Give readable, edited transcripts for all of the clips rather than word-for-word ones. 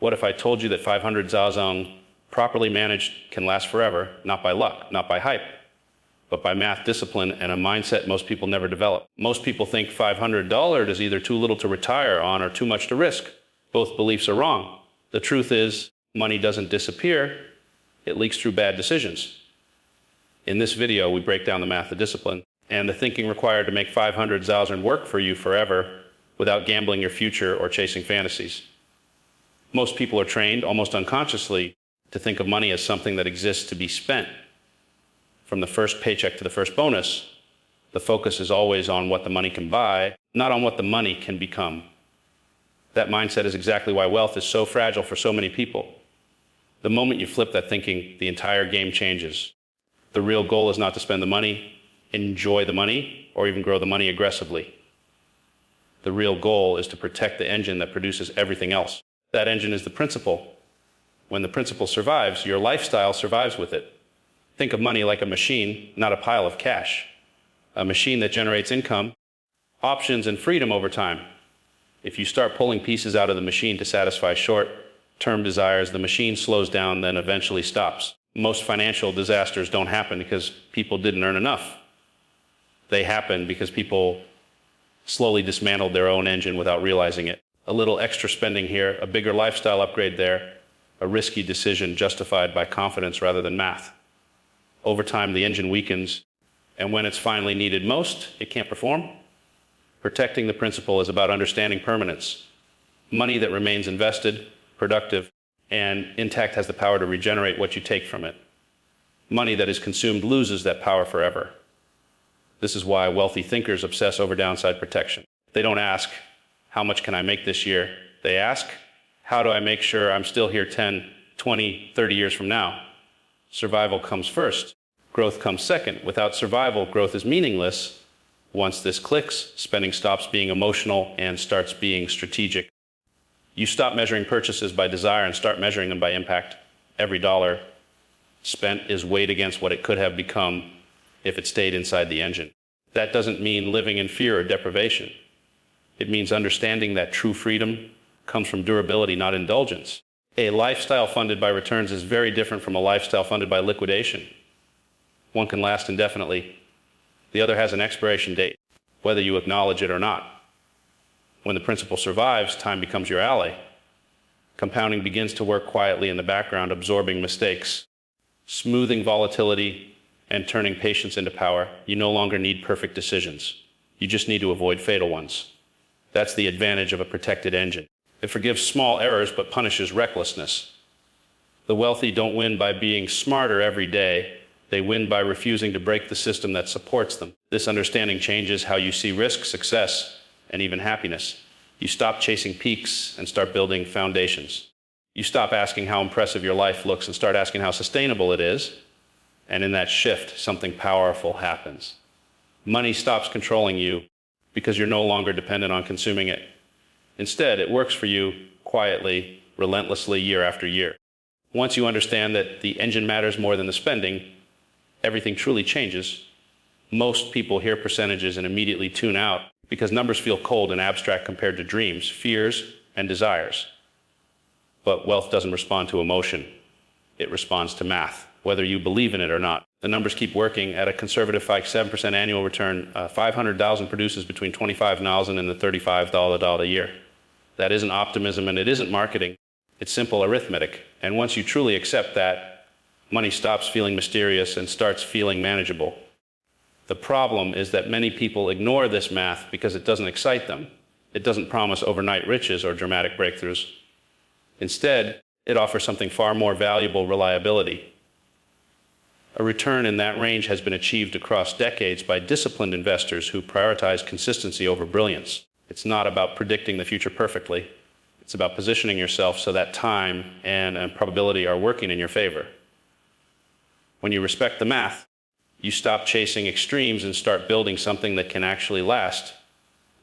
What if I told you that 500 Zaozong, properly managed, can last forever, not by luck, not by hype, but by math discipline and a mindset most people never develop? Most people think $500 is either too little to retire on or too much to risk. Both beliefs are wrong. The truth is, money doesn't disappear, it leaks through bad decisions. In this video, we break down the math of discipline and the thinking required to make 500 Zaozong work for you forever without gambling your future or chasing fantasies. Most people are trained, almost unconsciously, to think of money as something that exists to be spent. From the first paycheck to the first bonus, the focus is always on what the money can buy, not on what the money can become. That mindset is exactly why wealth is so fragile for so many people. The moment you flip that thinking, the entire game changes. The real goal is not to spend the money, enjoy the money, or even grow the money aggressively. The real goal is to protect the engine that produces everything else. That engine is the principle. When the principle survives, your lifestyle survives with it. Think of money like a machine, not a pile of cash. A machine that generates income, options, and freedom over time. If you start pulling pieces out of the machine to satisfy short-term desires, the machine slows down, then eventually stops. Most financial disasters don't happen because people didn't earn enough. They happen because people slowly dismantled their own engine without realizing it. A little extra spending here, a bigger lifestyle upgrade there, a risky decision justified by confidence rather than math. Over time, the engine weakens, and when it's finally needed most, it can't perform. Protecting the principle is about understanding permanence. Money that remains invested, productive, and intact has the power to regenerate what you take from it. Money that is consumed loses that power forever. This is why wealthy thinkers obsess over downside protection. They don't ask, how much can I make this year? They ask, how do I make sure I'm still here 10, 20, 30 years from now? Survival comes first. Growth comes second. Without survival, growth is meaningless. Once this clicks, spending stops being emotional and starts being strategic. You stop measuring purchases by desire and start measuring them by impact. Every dollar spent is weighed against what it could have become if it stayed inside the engine. That doesn't mean living in fear or deprivation. It means understanding that true freedom comes from durability, not indulgence. A lifestyle funded by returns is very different from a lifestyle funded by liquidation. One can last indefinitely. The other has an expiration date, whether you acknowledge it or not. When the principle survives, time becomes your ally. Compounding begins to work quietly in the background, absorbing mistakes, smoothing volatility, and turning patience into power. You no longer need perfect decisions. You just need to avoid fatal ones. That's the advantage of a protected engine. It forgives small errors but punishes recklessness. The wealthy don't win by being smarter every day. They win by refusing to break the system that supports them. This understanding changes how you see risk, success, and even happiness. You stop chasing peaks and start building foundations. You stop asking how impressive your life looks and start asking how sustainable it is. And in that shift, something powerful happens. Money stops controlling you because you're no longer dependent on consuming it. Instead, it works for you quietly, relentlessly, year after year. Once you understand that the engine matters more than the spending, everything truly changes. Most people hear percentages and immediately tune out because numbers feel cold and abstract compared to dreams, fears, and desires. But wealth doesn't respond to emotion. It responds to math, whether you believe in it or not. The numbers keep working. At a conservative 7% annual return, 500,000 produces between 25,000 and the $35 a year. That isn't optimism and it isn't marketing. It's simple arithmetic. And once you truly accept that, money stops feeling mysterious and starts feeling manageable. The problem is that many people ignore this math because it doesn't excite them. It doesn't promise overnight riches or dramatic breakthroughs. Instead, it offers something far more valuable: reliability. A return in that range has been achieved across decades by disciplined investors who prioritize consistency over brilliance. It's not about predicting the future perfectly. It's about positioning yourself so that time and probability are working in your favor. When you respect the math, you stop chasing extremes and start building something that can actually last.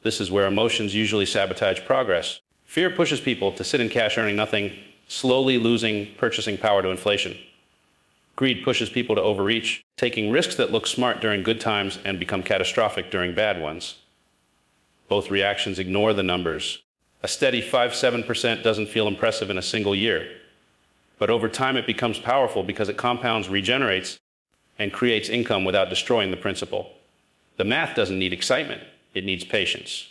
This is where emotions usually sabotage progress. Fear pushes people to sit in cash earning nothing, slowly losing purchasing power to inflation. Greed pushes people to overreach, taking risks that look smart during good times and become catastrophic during bad ones. Both reactions ignore the numbers. A steady 5-7% doesn't feel impressive in a single year, but over time it becomes powerful because it compounds, regenerates, and creates income without destroying the principal. The math doesn't need excitement, it needs patience.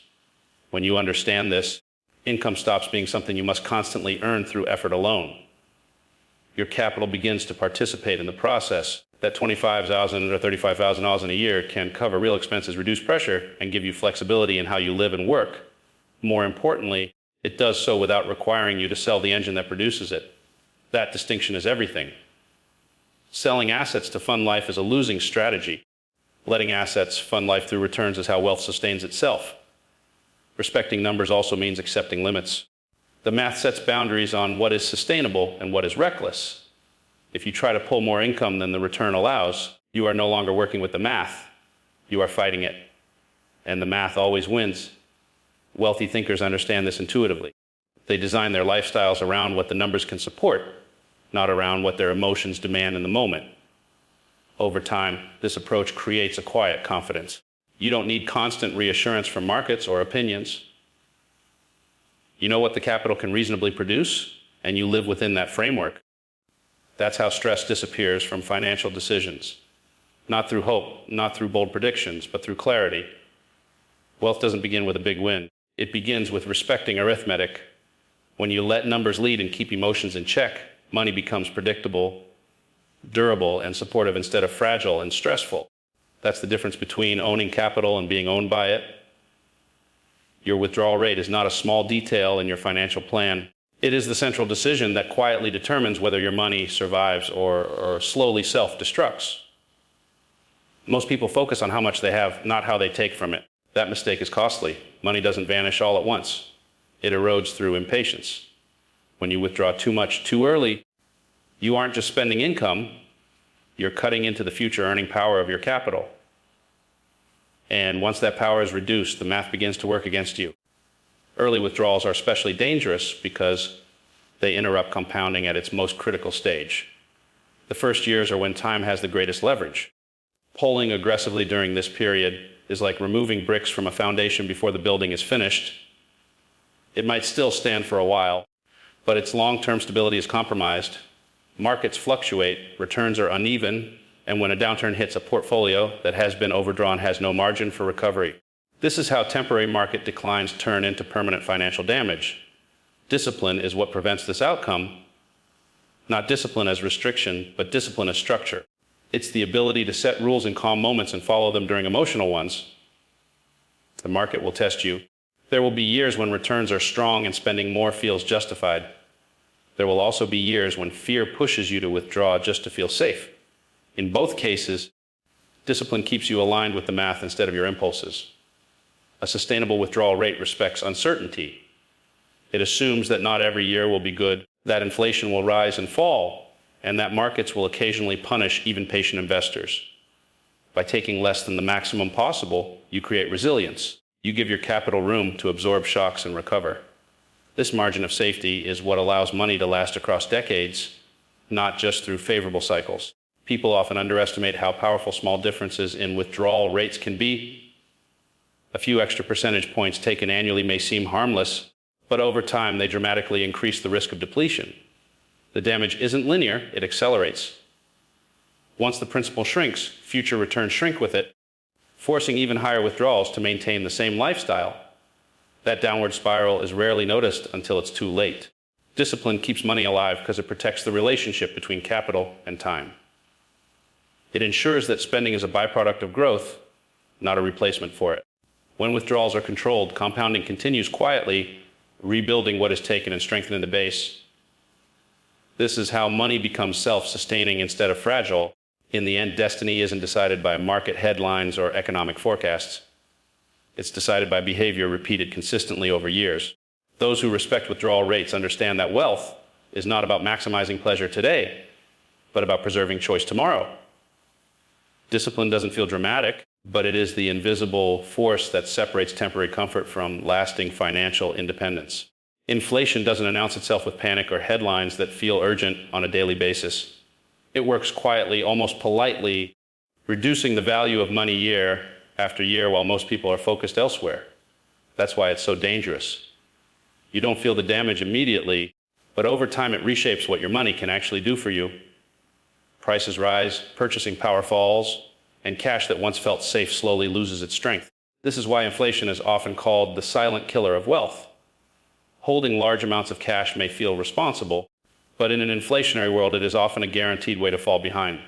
When you understand this, income stops being something you must constantly earn through effort alone. Your capital begins to participate in the process. That $25,000 or $35,000 in a year can cover real expenses, reduce pressure, and give you flexibility in how you live and work. More importantly, it does so without requiring you to sell the engine that produces it. That distinction is everything. Selling assets to fund life is a losing strategy. Letting assets fund life through returns is how wealth sustains itself. Respecting numbers also means accepting limits. The math sets boundaries on what is sustainable and what is reckless. If you try to pull more income than the return allows, you are no longer working with the math. You are fighting it. And the math always wins. Wealthy thinkers understand this intuitively. They design their lifestyles around what the numbers can support, not around what their emotions demand in the moment. Over time, this approach creates a quiet confidence. You don't need constant reassurance from markets or opinions. You know what the capital can reasonably produce, and you live within that framework. That's how stress disappears from financial decisions. Not through hope, not through bold predictions, but through clarity. Wealth doesn't begin with a big win. It begins with respecting arithmetic. When you let numbers lead and keep emotions in check, money becomes predictable, durable, and supportive instead of fragile and stressful. That's the difference between owning capital and being owned by it. Your withdrawal rate is not a small detail in your financial plan. It is the central decision that quietly determines whether your money survives or slowly self-destructs. Most people focus on how much they have, not how they take from it. That mistake is costly. Money doesn't vanish all at once. It erodes through impatience. When you withdraw too much too early, you aren't just spending income, you're cutting into the future earning power of your capital. And once that power is reduced, the math begins to work against you. Early withdrawals are especially dangerous because they interrupt compounding at its most critical stage. The first years are when time has the greatest leverage. Pulling aggressively during this period is like removing bricks from a foundation before the building is finished. It might still stand for a while, but its long-term stability is compromised. Markets fluctuate, returns are uneven, and when a downturn hits, a portfolio that has been overdrawn has no margin for recovery. This is how temporary market declines turn into permanent financial damage. Discipline is what prevents this outcome. Not discipline as restriction, but discipline as structure. It's the ability to set rules in calm moments and follow them during emotional ones. The market will test you. There will be years when returns are strong and spending more feels justified. There will also be years when fear pushes you to withdraw just to feel safe. In both cases, discipline keeps you aligned with the math instead of your impulses. A sustainable withdrawal rate respects uncertainty. It assumes that not every year will be good, that inflation will rise and fall, and that markets will occasionally punish even patient investors. By taking less than the maximum possible, you create resilience. You give your capital room to absorb shocks and recover. This margin of safety is what allows money to last across decades, not just through favorable cycles. People often underestimate how powerful small differences in withdrawal rates can be. A few extra percentage points taken annually may seem harmless, but over time they dramatically increase the risk of depletion. The damage isn't linear, it accelerates. Once the principal shrinks, future returns shrink with it, forcing even higher withdrawals to maintain the same lifestyle. That downward spiral is rarely noticed until it's too late. Discipline keeps money alive because it protects the relationship between capital and time. It ensures that spending is a byproduct of growth, not a replacement for it. When withdrawals are controlled, compounding continues quietly, rebuilding what is taken and strengthening the base. This is how money becomes self-sustaining instead of fragile. In the end, destiny isn't decided by market headlines or economic forecasts. It's decided by behavior repeated consistently over years. Those who respect withdrawal rates understand that wealth is not about maximizing pleasure today, but about preserving choice tomorrow. Discipline doesn't feel dramatic, but it is the invisible force that separates temporary comfort from lasting financial independence. Inflation doesn't announce itself with panic or headlines that feel urgent on a daily basis. It works quietly, almost politely, reducing the value of money year after year while most people are focused elsewhere. That's why it's so dangerous. You don't feel the damage immediately, but over time it reshapes what your money can actually do for you. Prices rise, purchasing power falls, and cash that once felt safe slowly loses its strength. This is why inflation is often called the silent killer of wealth. Holding large amounts of cash may feel responsible, but in an inflationary world, it is often a guaranteed way to fall behind.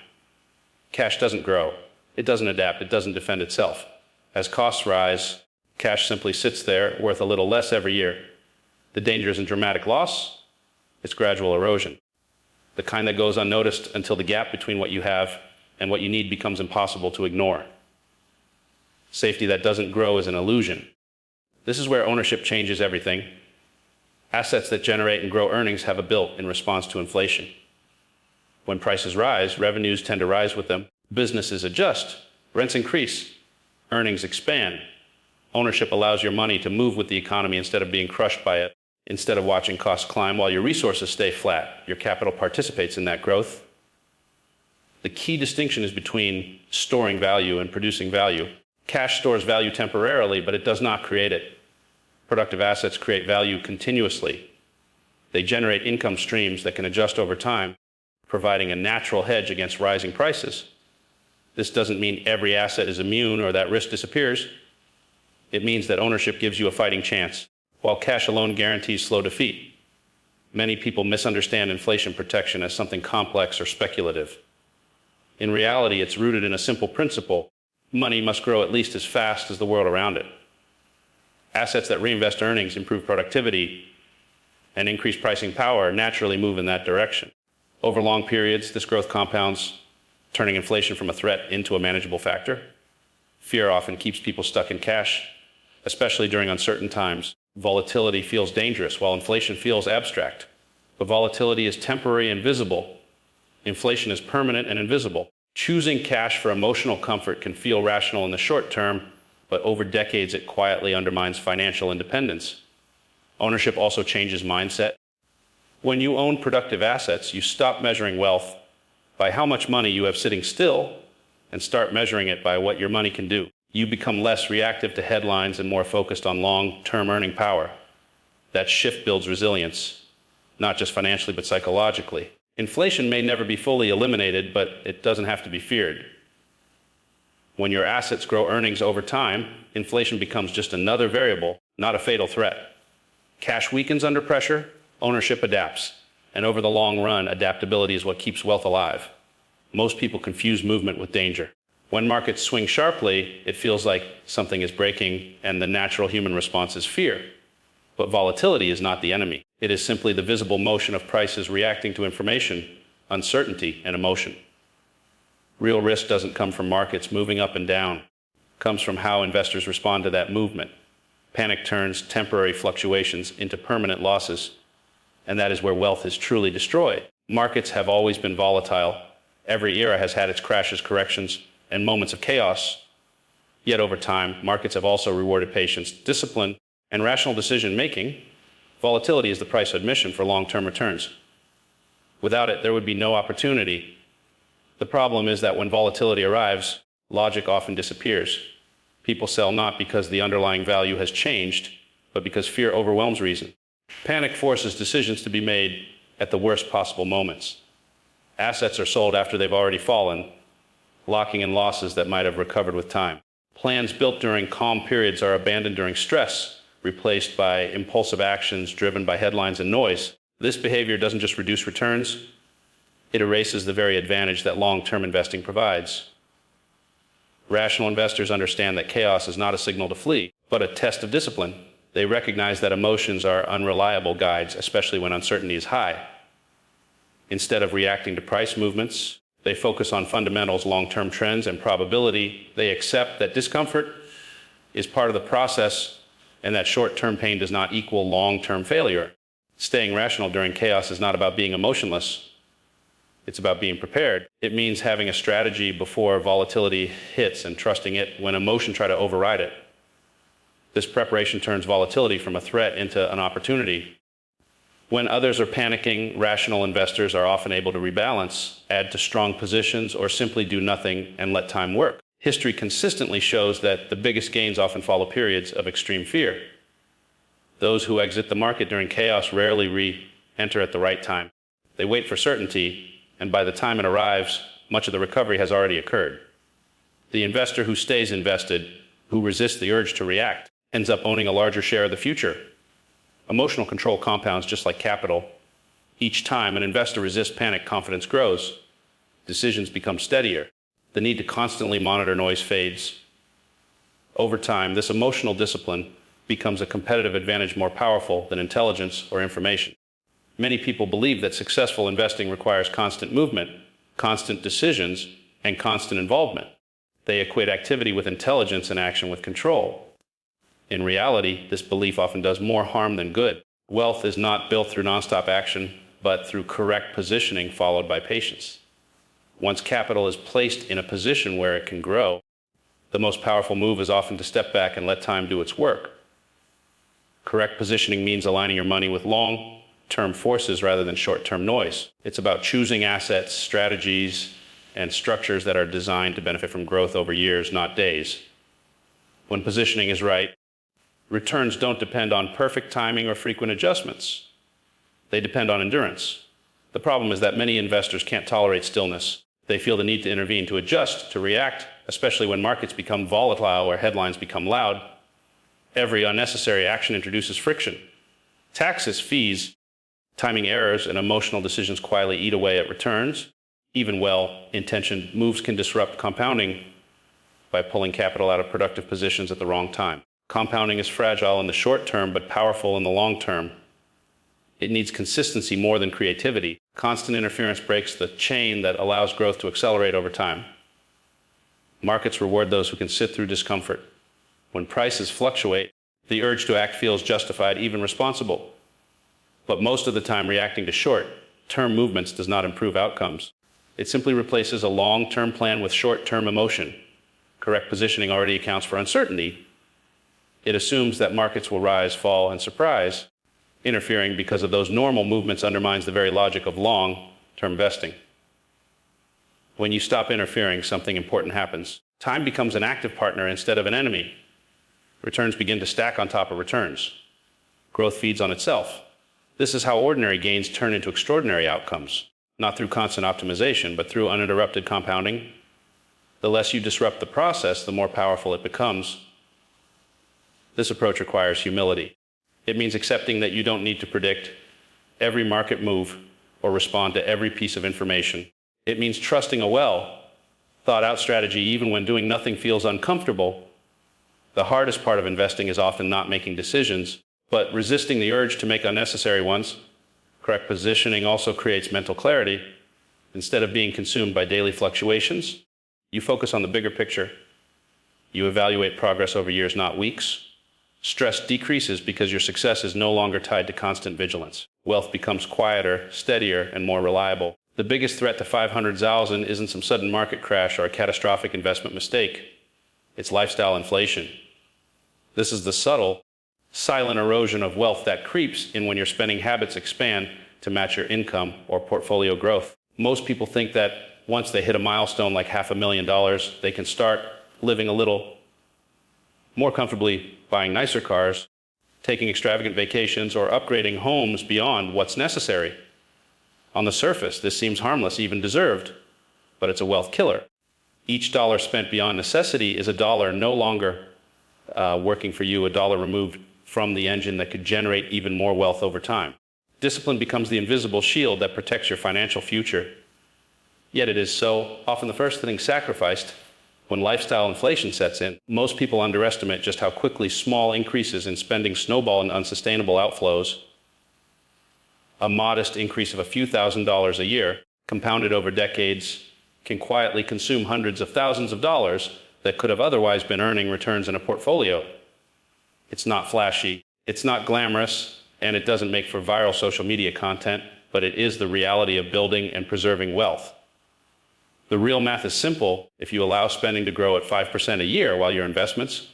Cash doesn't grow. It doesn't adapt. It doesn't defend itself. As costs rise, cash simply sits there, worth a little less every year. The danger isn't dramatic loss, it's gradual erosion. The kind that goes unnoticed until the gap between what you have and what you need becomes impossible to ignore. Safety that doesn't grow is an illusion. This is where ownership changes everything. Assets that generate and grow earnings have a built in response to inflation. When prices rise, revenues tend to rise with them. Businesses adjust, rents increase, earnings expand. Ownership allows your money to move with the economy instead of being crushed by it. Instead of watching costs climb while your resources stay flat, your capital participates in that growth. The key distinction is between storing value and producing value. Cash stores value temporarily, but it does not create it. Productive assets create value continuously. They generate income streams that can adjust over time, providing a natural hedge against rising prices. This doesn't mean every asset is immune or that risk disappears. It means that ownership gives you a fighting chance, while cash alone guarantees slow defeat. Many people misunderstand inflation protection as something complex or speculative. In reality, it's rooted in a simple principle: money must grow at least as fast as the world around it. Assets that reinvest earnings, improve productivity, and increase pricing power naturally move in that direction. Over long periods, this growth compounds, turning inflation from a threat into a manageable factor. Fear often keeps people stuck in cash, especially during uncertain times. Volatility feels dangerous, while inflation feels abstract. But volatility is temporary and visible. Inflation is permanent and invisible. Choosing cash for emotional comfort can feel rational in the short term, but over decades it quietly undermines financial independence. Ownership also changes mindset. When you own productive assets, you stop measuring wealth by how much money you have sitting still and start measuring it by what your money can do. You become less reactive to headlines and more focused on long-term earning power. That shift builds resilience, not just financially, but psychologically. Inflation may never be fully eliminated, but it doesn't have to be feared. When your assets grow earnings over time, inflation becomes just another variable, not a fatal threat. Cash weakens under pressure, ownership adapts, and over the long run, adaptability is what keeps wealth alive. Most people confuse movement with danger. When markets swing sharply, it feels like something is breaking, and the natural human response is fear. But volatility is not the enemy. It is simply the visible motion of prices reacting to information, uncertainty, and emotion. Real risk doesn't come from markets moving up and down. It comes from how investors respond to that movement. Panic turns temporary fluctuations into permanent losses, and that is where wealth is truly destroyed. Markets have always been volatile. Every era has had its crashes, corrections, and moments of chaos. Yet over time, markets have also rewarded patience, discipline, and rational decision-making. Volatility is the price of admission for long-term returns. Without it, there would be no opportunity. The problem is that when volatility arrives, logic often disappears. People sell not because the underlying value has changed, but because fear overwhelms reason. Panic forces decisions to be made at the worst possible moments. Assets are sold after they've already fallen, locking in losses that might have recovered with time. Plans built during calm periods are abandoned during stress, replaced by impulsive actions driven by headlines and noise. This behavior doesn't just reduce returns, it erases the very advantage that long-term investing provides. Rational investors understand that chaos is not a signal to flee, but a test of discipline. They recognize that emotions are unreliable guides, especially when uncertainty is high. Instead of reacting to price movements, they focus on fundamentals, long-term trends, and probability. They accept that discomfort is part of the process and that short-term pain does not equal long-term failure. Staying rational during chaos is not about being emotionless. It's about being prepared. It means having a strategy before volatility hits and trusting it when emotion tries to override it. This preparation turns volatility from a threat into an opportunity. When others are panicking, rational investors are often able to rebalance, add to strong positions, or simply do nothing and let time work. History consistently shows that the biggest gains often follow periods of extreme fear. Those who exit the market during chaos rarely re-enter at the right time. They wait for certainty, and by the time it arrives, much of the recovery has already occurred. The investor who stays invested, who resists the urge to react, ends up owning a larger share of the future. Emotional control compounds just like capital. Each time an investor resists panic, confidence grows. Decisions become steadier. The need to constantly monitor noise fades. Over time, this emotional discipline becomes a competitive advantage more powerful than intelligence or information. Many people believe that successful investing requires constant movement, constant decisions, and constant involvement. They equate activity with intelligence and action with control. In reality, this belief often does more harm than good. Wealth is not built through nonstop action, but through correct positioning followed by patience. Once capital is placed in a position where it can grow, the most powerful move is often to step back and let time do its work. Correct positioning means aligning your money with long-term forces rather than short-term noise. It's about choosing assets, strategies, and structures that are designed to benefit from growth over years, not days. When positioning is right, returns don't depend on perfect timing or frequent adjustments. They depend on endurance. The problem is that many investors can't tolerate stillness. They feel the need to intervene, to adjust, to react, especially when markets become volatile or headlines become loud. Every unnecessary action introduces friction. Taxes, fees, timing errors, and emotional decisions quietly eat away at returns. Even well-intentioned moves can disrupt compounding by pulling capital out of productive positions at the wrong time. Compounding is fragile in the short term, but powerful in the long term. It needs consistency more than creativity. Constant interference breaks the chain that allows growth to accelerate over time. Markets reward those who can sit through discomfort. When prices fluctuate, the urge to act feels justified, even responsible. But most of the time, reacting to short-term movements does not improve outcomes. It simply replaces a long-term plan with short-term emotion. Correct positioning already accounts for uncertainty. It assumes that markets will rise, fall, and surprise. Interfering because of those normal movements undermines the very logic of long-term investing. When you stop interfering, something important happens. Time becomes an active partner instead of an enemy. Returns begin to stack on top of returns. Growth feeds on itself. This is how ordinary gains turn into extraordinary outcomes, not through constant optimization, but through uninterrupted compounding. The less you disrupt the process, the more powerful it becomes. This approach requires humility. It means accepting that you don't need to predict every market move or respond to every piece of information. It means trusting a well-thought-out strategy even when doing nothing feels uncomfortable. The hardest part of investing is often not making decisions, but resisting the urge to make unnecessary ones. Correct positioning also creates mental clarity. Instead of being consumed by daily fluctuations, you focus on the bigger picture. You evaluate progress over years, not weeks. Stress decreases because your success is no longer tied to constant vigilance. Wealth becomes quieter, steadier, and more reliable. The biggest threat to 500,000 isn't some sudden market crash or a catastrophic investment mistake. It's lifestyle inflation. This is the subtle, silent erosion of wealth that creeps in when your spending habits expand to match your income or portfolio growth. Most people think that once they hit a milestone like $500,000, they can start living a little more comfortably, buying nicer cars, taking extravagant vacations, or upgrading homes beyond what's necessary. On the surface, this seems harmless, even deserved, but it's a wealth killer. Each dollar spent beyond necessity is a dollar no longer working for you, a dollar removed from the engine that could generate even more wealth over time. Discipline becomes the invisible shield that protects your financial future. Yet it is so often the first thing sacrificed when lifestyle inflation sets in. Most people underestimate just how quickly small increases in spending snowball in unsustainable outflows. A modest increase of a few $1,000s a year, compounded over decades, can quietly consume hundreds of thousands of dollars that could have otherwise been earning returns in a portfolio. It's not flashy, it's not glamorous, and it doesn't make for viral social media content, but it is the reality of building and preserving wealth. The real math is simple. If you allow spending to grow at 5% a year while your investments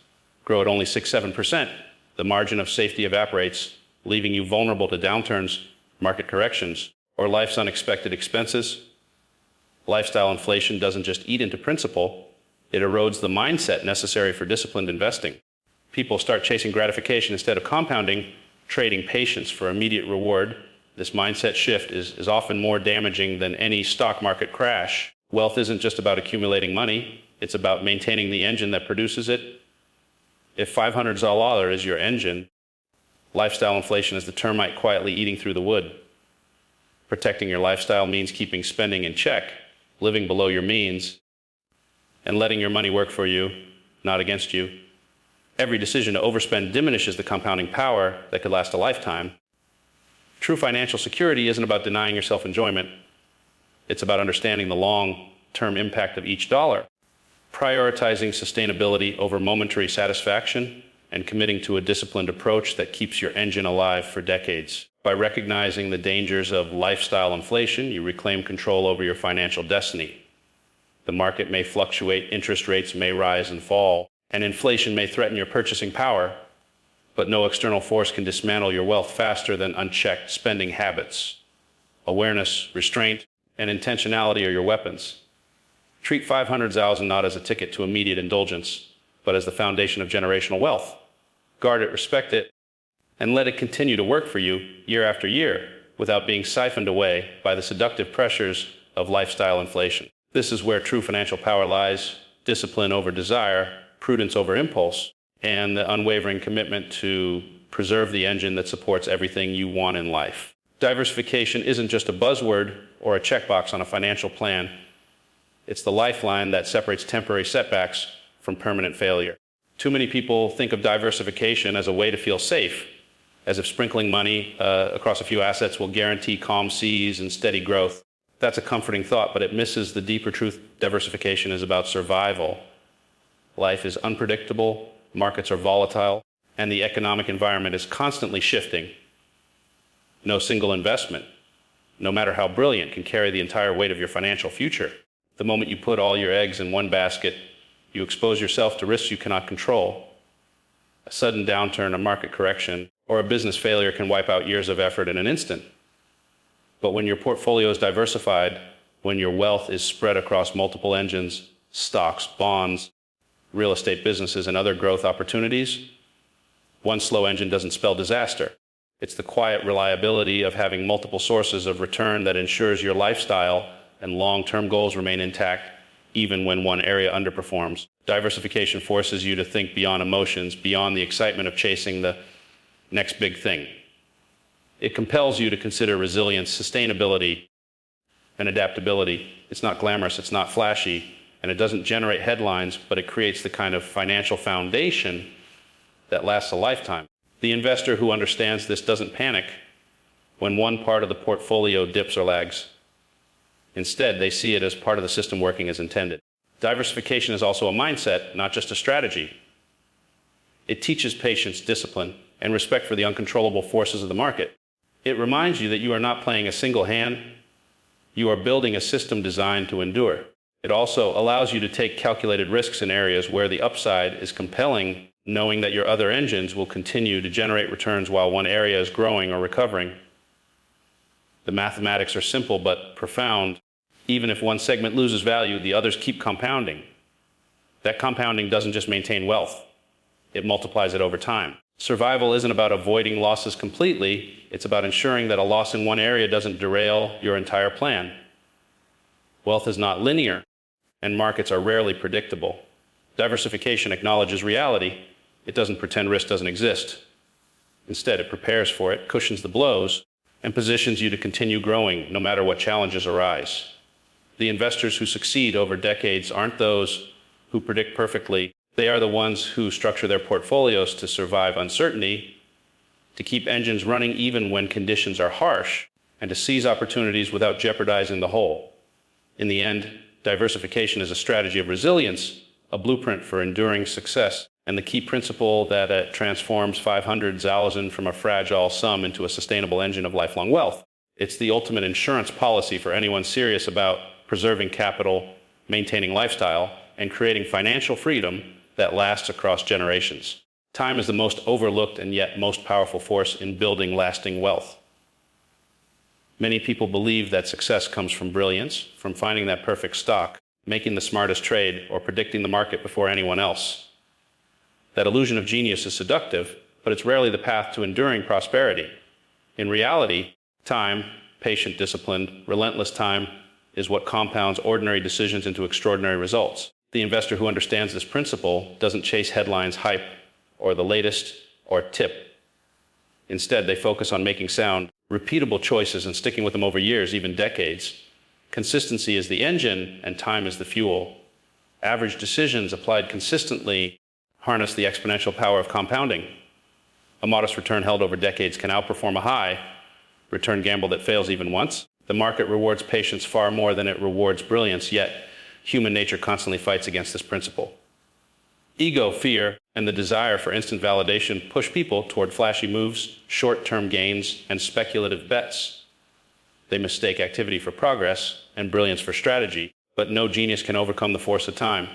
grow at only 6-7%, the margin of safety evaporates, leaving you vulnerable to downturns, market corrections, or life's unexpected expenses. Lifestyle inflation doesn't just eat into principal, it erodes the mindset necessary for disciplined investing. People start chasing gratification instead of compounding, trading patience for immediate reward. This mindset shift is often more damaging than any stock market crash. Wealth isn't just about accumulating money, it's about maintaining the engine that produces it. If $500 is your engine, lifestyle inflation is the termite quietly eating through the wood. Protecting your lifestyle means keeping spending in check, living below your means, and letting your money work for you, not against you. Every decision to overspend diminishes the compounding power that could last a lifetime. True financial security isn't about denying yourself enjoyment. It's about understanding the long-term impact of each dollar, prioritizing sustainability over momentary satisfaction, and committing to a disciplined approach that keeps your engine alive for decades. By recognizing the dangers of lifestyle inflation, you reclaim control over your financial destiny. The market may fluctuate, interest rates may rise and fall, and inflation may threaten your purchasing power, but no external force can dismantle your wealth faster than unchecked spending habits. Awareness, restraint, and intentionality are your weapons. Treat 500,000 not as a ticket to immediate indulgence, but as the foundation of generational wealth. Guard it, respect it, and let it continue to work for you year after year without being siphoned away by the seductive pressures of lifestyle inflation. This is where true financial power lies: discipline over desire, prudence over impulse, and the unwavering commitment to preserve the engine that supports everything you want in life. Diversification isn't just a buzzword or a checkbox on a financial plan. It's the lifeline that separates temporary setbacks from permanent failure. Too many people think of diversification as a way to feel safe, as if sprinkling money across a few assets will guarantee calm seas and steady growth. That's a comforting thought, but it misses the deeper truth. Diversification is about survival. Life is unpredictable, markets are volatile, and the economic environment is constantly shifting. No single investment, no matter how brilliant, can carry the entire weight of your financial future. The moment you put all your eggs in one basket, you expose yourself to risks you cannot control. A sudden downturn, a market correction, or a business failure can wipe out years of effort in an instant. But when your portfolio is diversified, when your wealth is spread across multiple engines, stocks, bonds, real estate businesses, and other growth opportunities, one slow engine doesn't spell disaster. It's the quiet reliability of having multiple sources of return that ensures your lifestyle and long-term goals remain intact, even when one area underperforms. Diversification forces you to think beyond emotions, beyond the excitement of chasing the next big thing. It compels you to consider resilience, sustainability, and adaptability. It's not glamorous, it's not flashy, and it doesn't generate headlines, but it creates the kind of financial foundation that lasts a lifetime. The investor who understands this doesn't panic when one part of the portfolio dips or lags. Instead, they see it as part of the system working as intended. Diversification is also a mindset, not just a strategy. It teaches patience, discipline, and respect for the uncontrollable forces of the market. It reminds you that you are not playing a single hand. You are building a system designed to endure. It also allows you to take calculated risks in areas where the upside is compelling, knowing that your other engines will continue to generate returns while one area is growing or recovering. The mathematics are simple but profound. Even if one segment loses value, the others keep compounding. That compounding doesn't just maintain wealth, it multiplies it over time. Survival isn't about avoiding losses completely, it's about ensuring that a loss in one area doesn't derail your entire plan. Wealth is not linear, and markets are rarely predictable. Diversification acknowledges reality. It doesn't pretend risk doesn't exist. Instead, it prepares for it, cushions the blows, and positions you to continue growing no matter what challenges arise. The investors who succeed over decades aren't those who predict perfectly. They are the ones who structure their portfolios to survive uncertainty, to keep engines running even when conditions are harsh, and to seize opportunities without jeopardizing the whole. In the end, diversification is a strategy of resilience, a blueprint for enduring success, and the key principle that transforms 500,000 from a fragile sum into a sustainable engine of lifelong wealth. It's the ultimate insurance policy for anyone serious about preserving capital, maintaining lifestyle, and creating financial freedom that lasts across generations. Time is the most overlooked and yet most powerful force in building lasting wealth. Many people believe that success comes from brilliance, from finding that perfect stock, making the smartest trade, or predicting the market before anyone else. That illusion of genius is seductive, but it's rarely the path to enduring prosperity. In reality, time, patient, disciplined, relentless time is what compounds ordinary decisions into extraordinary results. The investor who understands this principle doesn't chase headlines, hype, or the latest or tip. Instead, they focus on making sound, repeatable choices and sticking with them over years, even decades. Consistency is the engine and time is the fuel. Average decisions applied consistently harness the exponential power of compounding. A modest return held over decades can outperform a high return gamble that fails even once. The market rewards patience far more than it rewards brilliance, yet human nature constantly fights against this principle. Ego, fear, and the desire for instant validation push people toward flashy moves, short-term gains, and speculative bets. They mistake activity for progress and brilliance for strategy, but no genius can overcome the force of time.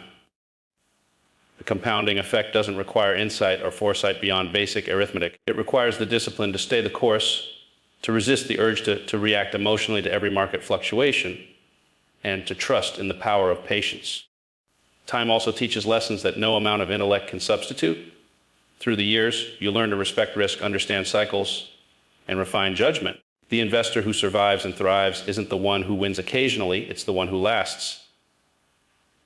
The compounding effect doesn't require insight or foresight beyond basic arithmetic. It requires the discipline to stay the course, to resist the urge to react emotionally to every market fluctuation, and to trust in the power of patience. Time also teaches lessons that no amount of intellect can substitute. Through the years, you learn to respect risk, understand cycles, and refine judgment. The investor who survives and thrives isn't the one who wins occasionally, it's the one who lasts.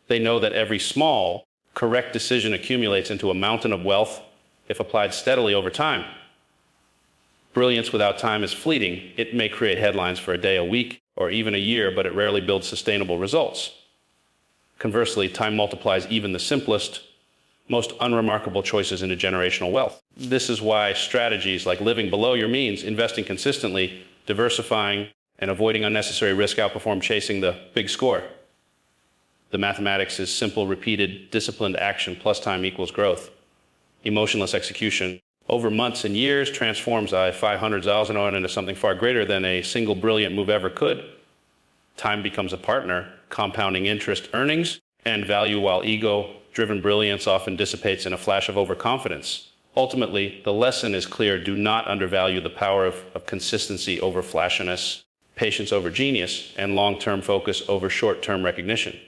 They know that every small, correct decision accumulates into a mountain of wealth if applied steadily over time. Brilliance without time is fleeting. It may create headlines for a day, a week, or even a year, but it rarely builds sustainable results. Conversely, time multiplies even the simplest, most unremarkable choices into generational wealth. This is why strategies like living below your means, investing consistently, diversifying, and avoiding unnecessary risk outperform chasing the big score. The mathematics is simple, repeated, disciplined action plus time equals growth. Emotionless execution over months and years transforms a 500,000 into something far greater than a single brilliant move ever could. Time becomes a partner, compounding interest, earnings, and value, while ego-driven brilliance often dissipates in a flash of overconfidence. Ultimately, the lesson is clear: do not undervalue the power of consistency over flashiness, patience over genius, and long-term focus over short-term recognition.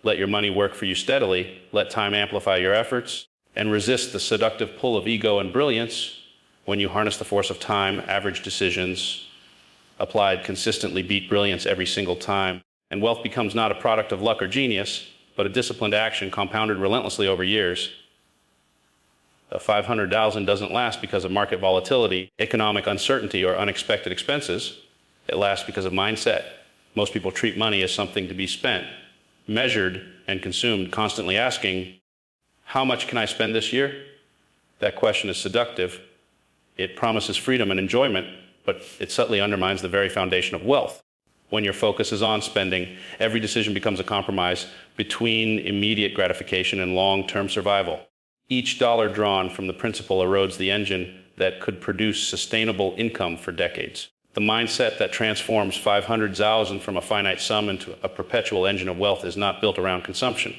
Let your money work for you steadily, let time amplify your efforts, and resist the seductive pull of ego and brilliance. When you harness the force of time, average decisions applied consistently beat brilliance every single time, and wealth becomes not a product of luck or genius, but a disciplined action compounded relentlessly over years. A 500,000 doesn't last because of market volatility, economic uncertainty, or unexpected expenses. It lasts because of mindset. Most people treat money as something to be spent, measured, and consumed, constantly asking, how much can I spend this year? That question is seductive. It promises freedom and enjoyment, but it subtly undermines the very foundation of wealth. When your focus is on spending, every decision becomes a compromise between immediate gratification and long-term survival. Each dollar drawn from the principal erodes the engine that could produce sustainable income for decades. The mindset that transforms 500,000 from a finite sum into a perpetual engine of wealth is not built around consumption.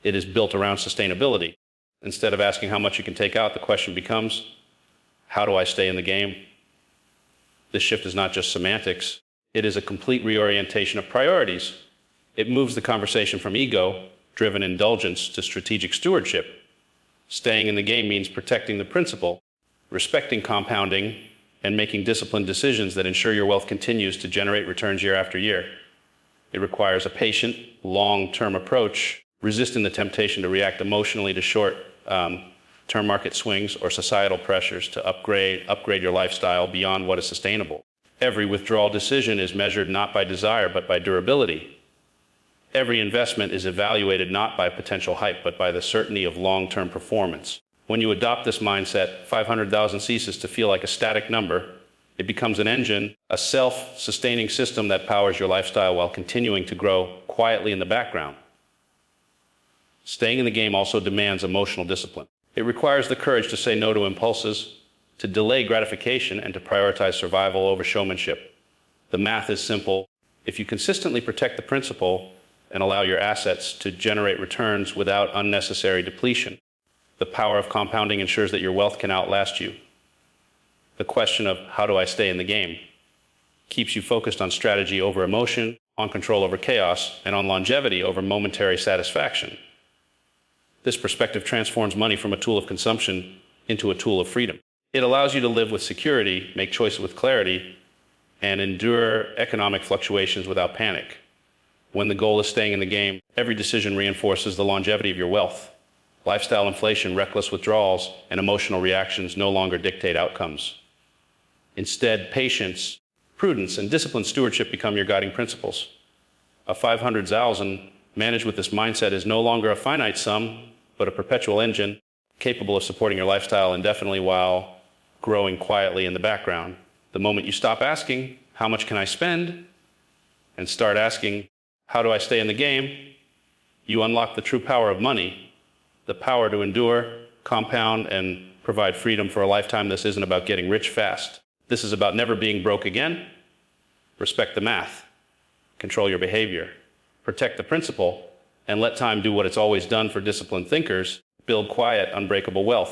It is built around sustainability. Instead of asking how much you can take out, the question becomes, how do I stay in the game? This shift is not just semantics. It is a complete reorientation of priorities. It moves the conversation from ego-driven indulgence to strategic stewardship. Staying in the game means protecting the principal, respecting compounding, and making disciplined decisions that ensure your wealth continues to generate returns year after year. It requires a patient, long-term approach, resisting the temptation to react emotionally to short-term market swings or societal pressures to upgrade your lifestyle beyond what is sustainable. Every withdrawal decision is measured not by desire, but by durability. Every investment is evaluated not by potential hype, but by the certainty of long-term performance. When you adopt this mindset, 500,000 ceases to feel like a static number. It becomes an engine, a self-sustaining system that powers your lifestyle while continuing to grow quietly in the background. Staying in the game also demands emotional discipline. It requires the courage to say no to impulses, to delay gratification, and to prioritize survival over showmanship. The math is simple. If you consistently protect the principal and allow your assets to generate returns without unnecessary depletion, the power of compounding ensures that your wealth can outlast you. The question of how do I stay in the game keeps you focused on strategy over emotion, on control over chaos, and on longevity over momentary satisfaction. This perspective transforms money from a tool of consumption into a tool of freedom. It allows you to live with security, make choices with clarity, and endure economic fluctuations without panic. When the goal is staying in the game, every decision reinforces the longevity of your wealth. Lifestyle inflation, reckless withdrawals, and emotional reactions no longer dictate outcomes. Instead, patience, prudence, and disciplined stewardship become your guiding principles. A 500,000 managed with this mindset is no longer a finite sum, but a perpetual engine capable of supporting your lifestyle indefinitely while growing quietly in the background. The moment you stop asking, how much can I spend, and start asking, how do I stay in the game, you unlock the true power of money, the power to endure, compound, and provide freedom for a lifetime. This isn't about getting rich fast. This is about never being broke again. Respect the math, control your behavior, protect the principle, and let time do what it's always done for disciplined thinkers: build quiet, unbreakable wealth.